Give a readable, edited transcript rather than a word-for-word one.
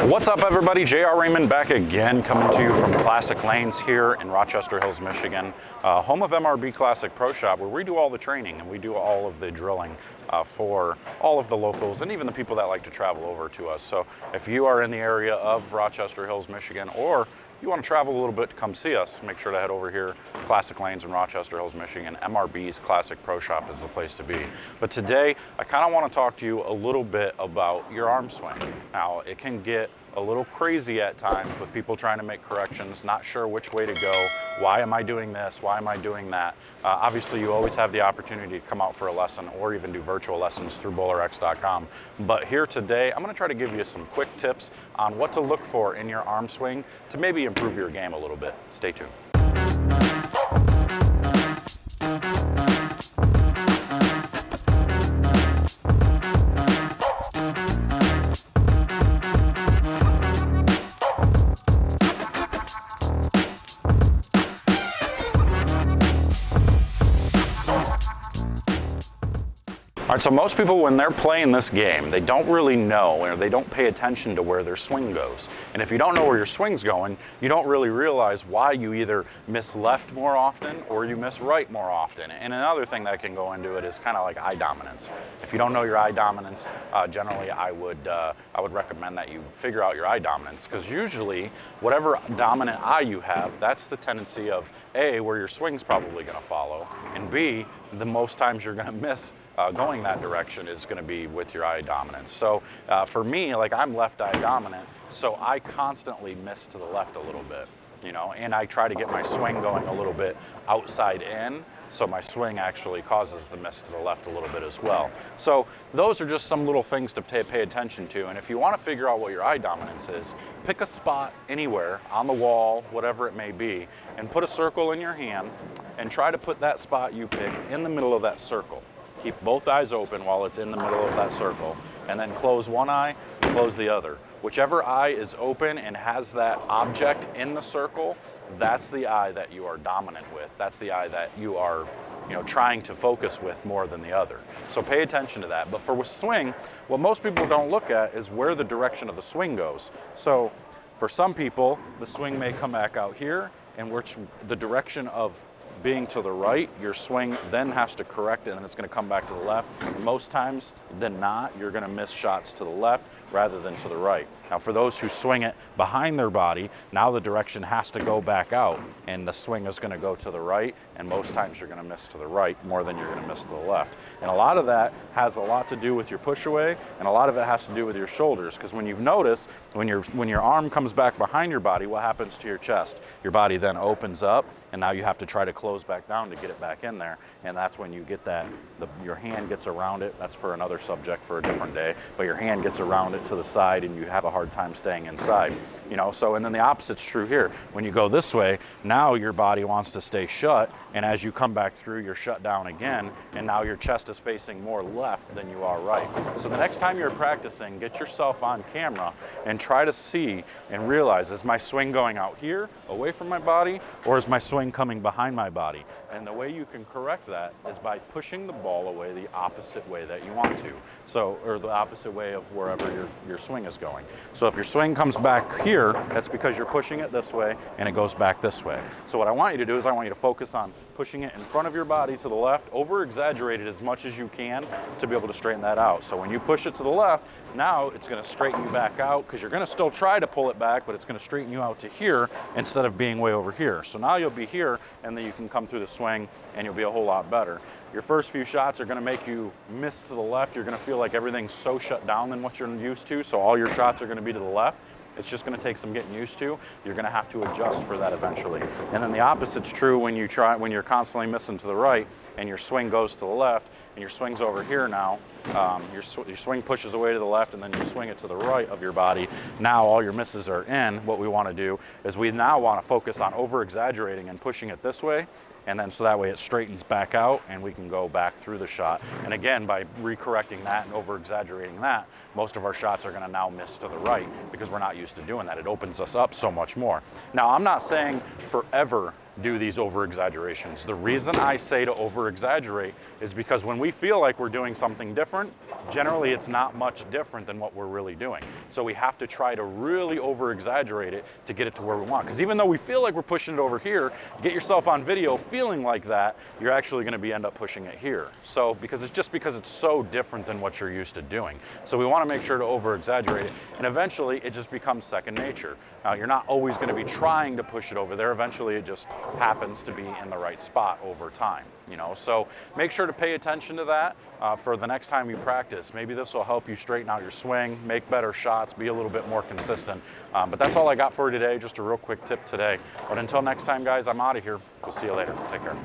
What's up, everybody? J.R. Raymond back again, coming to you from Classic Lanes here in Rochester Hills, Michigan, home of MRB Classic Pro Shop, where we do all the training and we do all of the drilling for all of the locals and even the people that like to travel over to us. So if you are in the area of Rochester Hills, Michigan, or you want to travel a little bit to come see us, make sure to head over here. Classic Lanes in Rochester Hills, Michigan. MRB's Classic Pro Shop is the place to be. But today, I kind of want to talk to you a little bit about your arm swing. Now, it can get a little crazy at times with people trying to make corrections, not sure which way to go. Why am I doing this? Why am I doing that? Obviously, you always have the opportunity to come out for a lesson or even do virtual lessons through BowlerX.com. But here today, I'm going to try to give you some quick tips on what to look for in your arm swing to maybe improve your game a little bit. Stay tuned. All right, so most people, when they're playing this game, they don't really know, or they don't pay attention to where their swing goes. And if you don't know where your swing's going, you don't really realize why you either miss left more often or you miss right more often. And another thing that can go into it is kind of like eye dominance. If you don't know your eye dominance, generally I would recommend that you figure out your eye dominance, because usually whatever dominant eye you have, that's the tendency of A, where your swing's probably going to follow, and B, the most times you're going to miss going that direction is going to be with your eye dominance. So for me, like, I'm left eye dominant, so I constantly miss to the left a little bit, you know, and I try to get my swing going a little bit outside in, so my swing actually causes the miss to the left a little bit as well. So those are just some little things to pay attention to. And if you want to figure out what your eye dominance is, pick a spot anywhere, on the wall, whatever it may be, and put a circle in your hand and try to put that spot you pick in the middle of that circle. Keep both eyes open while it's in the middle of that circle, and then close one eye, close the other. Whichever eye is open and has that object in the circle, that's the eye that you are dominant with. That's the eye that you are, you know, trying to focus with more than the other. So pay attention to that. But for swing, what most people don't look at is where the direction of the swing goes. So for some people, the swing may come back out here, and which the direction of being to the right, your swing then has to correct it and it's going to come back to the left. Most times than not, you're going to miss shots to the left rather than to the right. Now, for those who swing it behind their body, now the direction has to go back out and the swing is going to go to the right, and most times you're going to miss to the right more than you're going to miss to the left. And a lot of that has a lot to do with your push away, and a lot of it has to do with your shoulders, because when you've noticed, when your arm comes back behind your body, what happens to your chest? Your body then opens up, and now you have to try to close back down to get it back in there, and that's when you get that, your hand gets around it. That's for another subject for a different day, but your hand gets around it to the side and you have a hard time staying inside, you know. So, and then the opposite's true here. When you go this way, now your body wants to stay shut, and as you come back through, you're shut down again, and now your chest is facing more left than you are right. So the next time you're practicing, get yourself on camera and try to see and realize, is my swing going out here, away from my body, or is my swing coming behind my body? And the way you can correct that is by pushing the ball away the opposite way that you want to. So, or the opposite way of wherever your swing is going. So if your swing comes back here, that's because you're pushing it this way and it goes back this way. So what I want you to do is I want you to focus on pushing it in front of your body to the left, over exaggerate it as much as you can to be able to straighten that out. So when you push it to the left, now it's going to straighten you back out, because you're going to still try to pull it back, but it's going to straighten you out to here instead of being way over here. So now you'll be here, and then you can come through the swing and you'll be a whole lot better. Your first few shots are going to make you miss to the left. You're going to feel like everything's so shut down than what you're used to, so all your shots are going to be to the left. It's just going to take some getting used to. You're going to have to adjust for that eventually. And then the opposite's true when you're constantly missing to the right and your swing goes to the left and your swing's over here now. Your swing pushes away to the left and then you swing it to the right of your body. Now all your misses are in. What we want to do is we now want to focus on over exaggerating and pushing it this way and then so that way it straightens back out and we can go back through the shot. And again, by recorrecting that and over exaggerating that, most of our shots are going to now miss to the right because we're not used to doing that. It opens us up so much more. Now, I'm not saying forever do these over exaggerations. The reason I say to over exaggerate is because when we feel like we're doing something different, generally it's not much different than what we're really doing. So we have to try to really over exaggerate it to get it to where we want. Because even though we feel like we're pushing it over here, get yourself on video feeling like that, you're actually going to end up pushing it here. So because it's so different than what you're used to doing. So we want to make sure to over exaggerate it, and eventually it just becomes second nature. You're not always going to be trying to push it over there. Eventually it just happens to be in the right spot over time, you know. So make sure to pay attention to that for the next time you practice. Maybe this will help you straighten out your swing, make better shots, be a little bit more consistent. But that's all I got for today, just a real quick tip today. But until next time, guys, I'm out of here. We'll see you later. Take care.